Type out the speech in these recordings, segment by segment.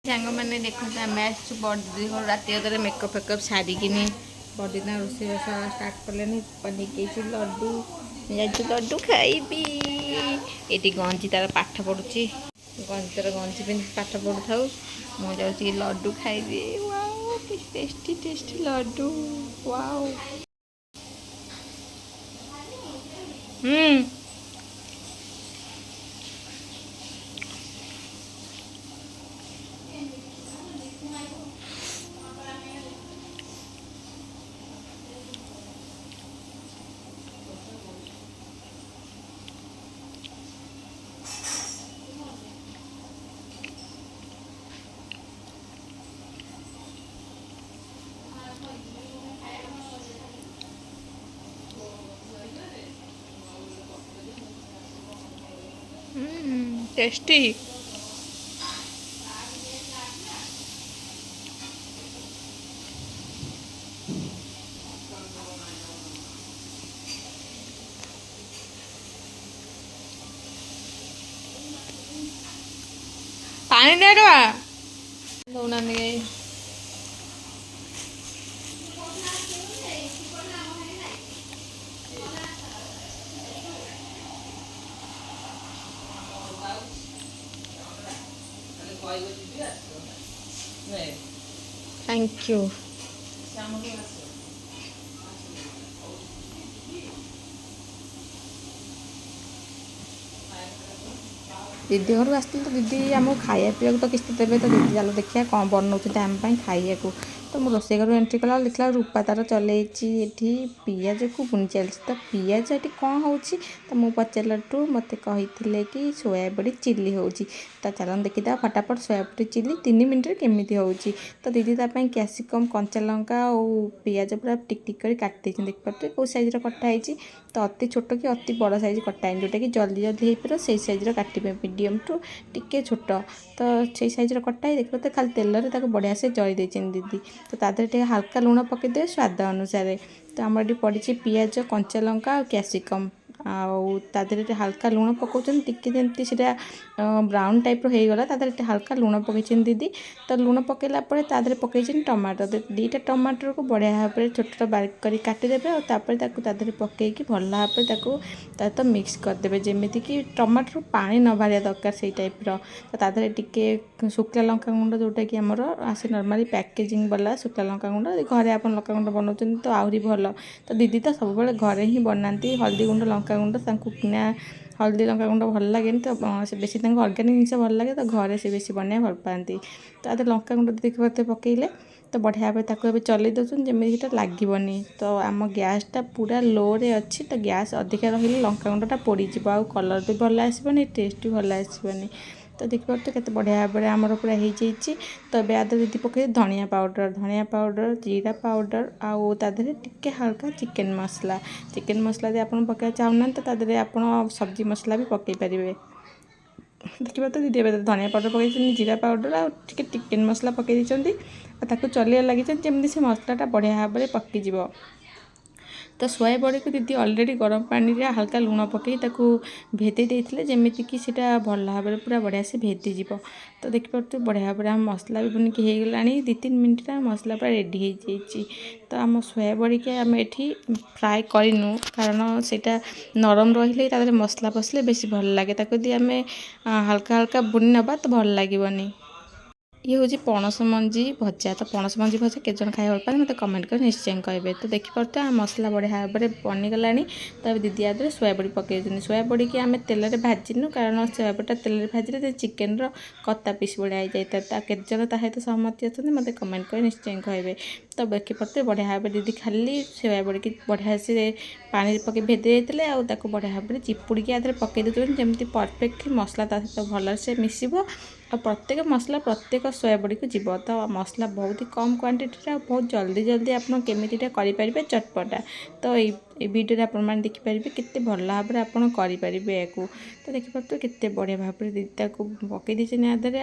सांग मैंने देखते आम आस बड़ी राति अदर मेकअप फेकअप सारिकिनी बड़ीना रोषेईबास स्टार्ट कले बनिके लड्डू लड्डू खाइबी ये गंजी तार पाठ पढ़ुची गंजी तार गंजी पिंधि पाठ पढ़ु था मुझे लड्डू खाइबी वाओ टेस्टी टेस्टी लड्डू वाओ टेस्टी पानी दे दौना थैंक यू दीदी घर आसती तो दीदी आमको खाया पीवा तो किसी देवे तो दीदी चलो देखिए कौन बनाऊँ आम खाइए तो मुझे रोसे घर एंट्री कला देखला रूपा तार चलती पिज को बुनी चलती तो पिज ये कौन हो तो मुझे पचारू मत कही कि सोयाबड़ी चिली हो तो चलो देखीद फटाफट सोयाबड़ी चिली 3 मिनट केमी हो तो दीदी कैप्सिकम कंचा लंका और पिज पूरा टिक टिक कर काटी देख पारे कौ सैज कटाई तो अति छोट कि अति बड़ सैज कटाई जोटा कि जल्दी जल्दी हो पार से सैज काटे मीडियम टू टिके छोट तो से सैज कटाई देख पारे खाली तेल बढ़िया से जई दीदी तो तादेह हल्का लुण पकईदे स्वाद अनुसार तो आम ये पड़ी पिज कंचा लंका और कैप्सिकम आदि हल्का लुण पकाउछन टिके जमती से ब्राउन टाइप होगला तादे हल्का लुण पकई दीदी तो लुण पकईला तादे पकई टमाटो दीटा टमाटर को बढ़िया भाव में छोट छोट बारीक कर काटिदेवे और तादे पकईकी भल भाव तो मिक्स करदे जमी कि टमाटर पानी न बाहर दरकार से टाइप तादे टिके शुक्ला लंका गुंड जोटा कि आमर आसे नॉर्मली पैकेजिंग वाला शुक्ला लंका गुंड घरे आप लंका गुंड बनाऊँ तो आहरी भल तो दीदी तो सब घरे ही बनाती हल्दी गुंड लंका गुंड किना हल्दी लंका गुंड भल लगे तो बेसी अर्गानिक जिनस भल लगे तो घरे से बेसी बनाया भल पाती तो आदि लंका गुंड देख पाते पकईले तो बढ़िया भाव चल दौन जमीटा लगे तो आम गैसटा पूरा लो रे अच्छी तो गैस अधिका रही लंका गुंडा पोड़ीज आ कलर भी भल आसबनी टेस्ट भी भल आसबनी तो देखिए केते बढ़िया भाव में आमर पूरा हो तो आदि दीदी पकई धनिया पाउडर जीरा पाउडर आउ तादेह टिके हल्का चिकेन मसला यदि आप पकड़ा चाहूना तो तादेह आप सब्जी मसला भी पकई पारे देखिए तो दीदी धनिया पाउडर पकई जीरा पाउडर आ चिकेन मसला पकई चलिए लगी जमी से मसलाटा बढ़िया भाव में पकईज तो सोया बड़ी को दीदी ऑलरेडी गरम पानी रे हल्का लुण पकई भेदे देते जमीती कि सीटा भल भाव में पूरा बढ़िया से भेदीज तो देखिए बढ़िया भाव में मसला भी बनिक हो गला 2-3 मिनट मसला पूरा रेडी हो तो आम सोया बड़ी के आम ये फ्राए करूँ कारण से नरम रही मसला पसले बेस भल लगे यदि आम हल्का हल्का बुनी नवा तो भल लगे ये हूँ पणस मंजी भजा तो पणस मंजी भजा के जन खाई भल पाए मत कमेंट कर निश्चय कहे तो देखिपे मसला बढ़िया भाव में बनीगला तो दीदी आदि सोयाबड़ी पकई सोयाबड़ी की आम तेल भाजिनु कारण सोयाबड़ीटा तेल भाजिले चिकेन कता पीस बढ़िया हो जाता के जन सहित सहमति अच्छे मत कमेंट कर निश्चय कहे तो देखिपे बढ़िया भाव में दीदी खाली सोयाबड़ी की बढ़िया से पानी पकई भेदे जाते बढ़िया भाव में चिपुड़ी आदि पकई देते जमी परफेक्टली मसला सहित भल से मिसिब और प्रत्येक मसला प्रत्येक सोयाबड़ी को जीव तो मसला बहुत ही कम क्वांटिटी बहुत जल्दी जल्दी आप केमिटा करें चटपटा तो ये वीडियो आप देखिपारे केते भल भाव में आप करें तो देखिए केते बढ़िया भाव में दीदी को पकई देते आदि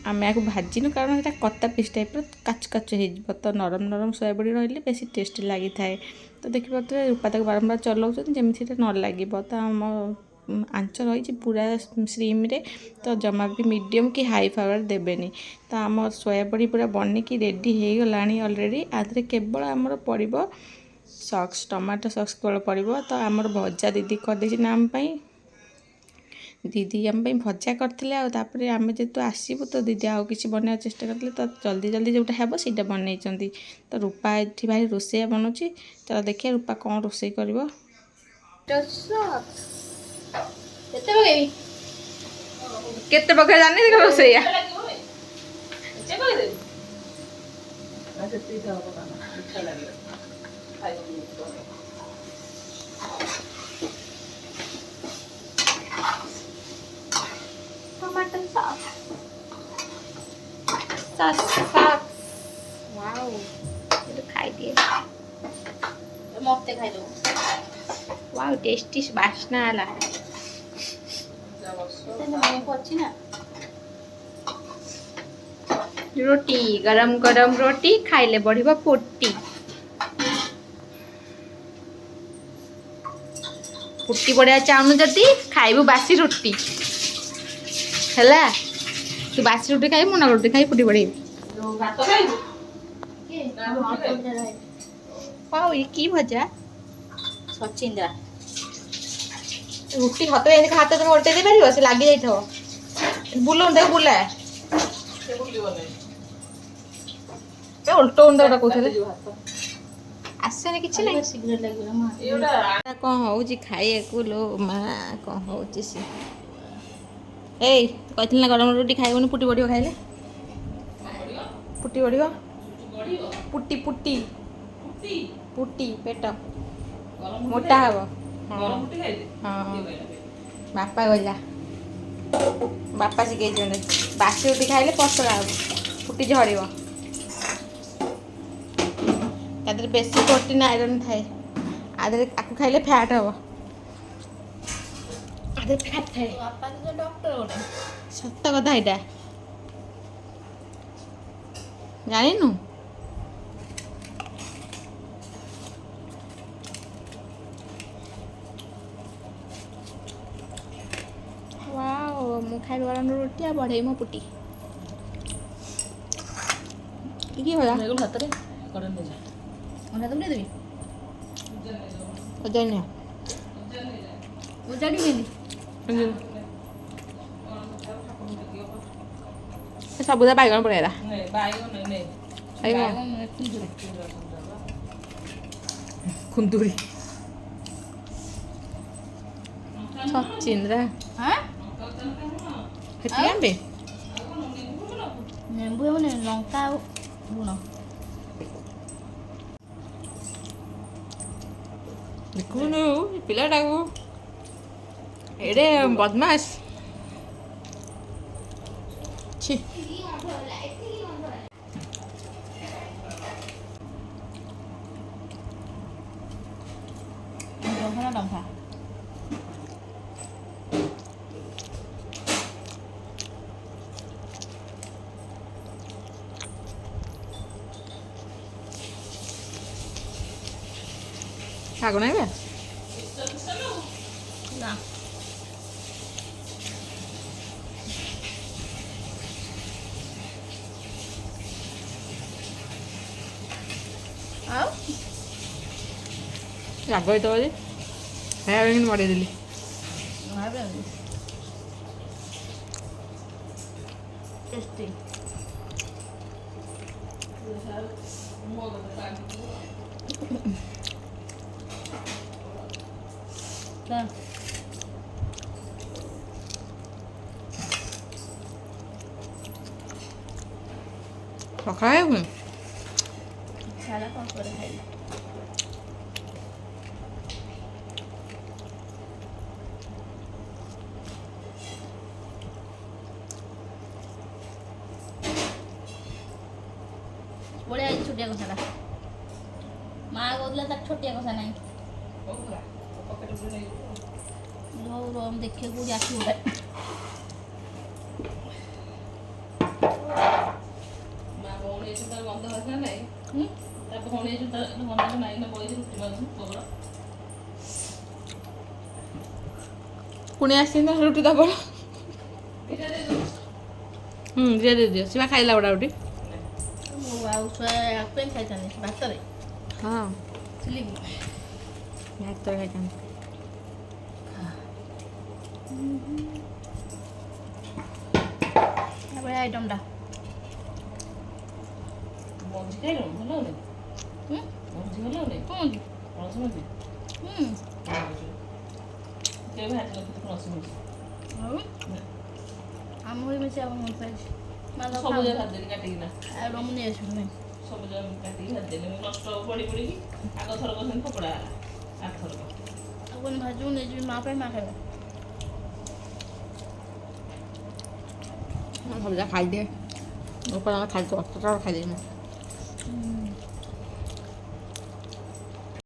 आम या भाजिनु कारण यहाँ कता पीस टाइप काच काच हो तो नरम नरम सोयाबड़ी रही बेसी टेस्टी लगी थाए तो देखिए रूपा बारंबार चलाऊँ जमी न लगे तो आम आंच रही पूरा स्लिम्रे तो जमा भी मीडियम कि हाई फ्लेवर देवेनि। तो आम सोयाबड़ी पूरा बनिकी रेडी हो गला अलरेडी। आधे केवल आमर पड़ो सॉस टमाटो सॉस केवल पड़ो। तो आमर भजा दीदी करदे ना आम दीदी आम भजा करते आउे आम जेहतु आसबू तो दीदी आउ कि बनवा चेष्टा करते तो जल्दी जल्दी जोटा है से बनई। तो रूपा ये भाई रोसैया बनाऊँगी। चलो देखिए रूपा कौन रोसे कर केते पकड़ जाने रोसैया tomato sauce sauce sauce wow ये तो खाई दिए मस्ते खाई दो। वाओ टेस्टी बास्ना आला रोटी गरम गरम रोटी खाइले बढ़िबा फुट्टी फुट्टी बढ़िया चाहनु जदि खाइबू बासी रोटी हैला। तू बासी रोटी खाई मुना रोटी खाई फुटी बढ़ी वाओ ये की भजा सचिंद्रा रुटी हाथ में हाथ तुम उल्टे दे पार से लगी जाइए बुलाऊन देख बुला उल्टा उल्टा कहते आसने कि कौन हो खाइए लो माँ कौन हो कही ना गरम रोटी खाइबनी पुटी बढ़ खाइले पुटी बढ़ पुटी पुटी पुटी पेट मोटा हम हाँ बापा गला बापा शिखे बासी रोटी खाइले पसरा हम फुटी झड़ तादर बेसी प्रोटीन आयरन थाए आधे आपको खाइले फैट हम आधे फैट थाए सत कथा यहाँ जानु वाओ मु खाइ गरम रोटी आ बढ़े मो पुटी की होला हाथ रे गरम दे जा ओना तुम दे देबी ओजन ओजन नहीं सबुदा बैगन पड़ेगा कुंदूरी सचिंद्रा नेबू लंका लुण देखुनु पिलाटा एडे बदमाश छी लंका শাক নাইবে না রাগ হইতে পারে হ্যাঁ কিন্তু মরে দিলি টেস্টি সকালে সারা কম করে খাই বড়ে আই ছোটিয়া কথাটা মা কইলা তার ছোটিয়া কথা নাই রম দেখে গুড়ি আসি ওটা মা বউনে এসে তার গন্ধ হয় নাই তার বউনে এসে তার গন্ধ নাই না বই রুটি বাজু কবড় ପୁଣି ଆସିନି ରୁଟି ଦବ। ଦିଅ ଦିଅ ସିମା ଖାଇଲା ଗୋଟା ଗୋଟି। ମୁଁ ଆଉ ଛୁଆ ଆକୁ ପାଇଁ ଖାଇଥାନ୍ତି ଭାତରେ ହଁ ଚିଲିକି ଭାତରେ ଖାଇଥାନ୍ତି। ତାପରେ ଆଇଟମ୍ଟା ମଞ୍ଜି ଖାଇଲୁ ଭଲ ହଉନି? ମଞ୍ଜି ଭଲ ହଉନି? କୁହନ୍ତୁ ପଣସ ମଞ୍ଜି କେବେ ଭାଜି ନଥିଲି ପଣସ ମଞ୍ଜି। ଆଉ ଆମ ଘରେ ମିଶି ଆମ ମନ ପାଇଛି ସବୁଜ ଭାଜିଦେଲି କାଟିକିନା। ଆଉ ମୁଁ ନେଇ ଆସିବି ନାହିଁ ସବୁଜ କାଟିକି ଭାଜିଦେଲି ମୁଁ ନଷ୍ଟ ପଡ଼ି ପଡ଼ିକି ଆଗ ଥରକ ସେମିତି ଫୋପଡ଼ା ହେଲା ଆର ଥରକ। ଆଉ କ'ଣ ଭାଜିବୁ ନେଇଯିବି ମା ପାଇଁ ମା ଖାଇବା। ଭଜା ଖାଇଦିଏ ଖାଇଦେବି ମୁଁ।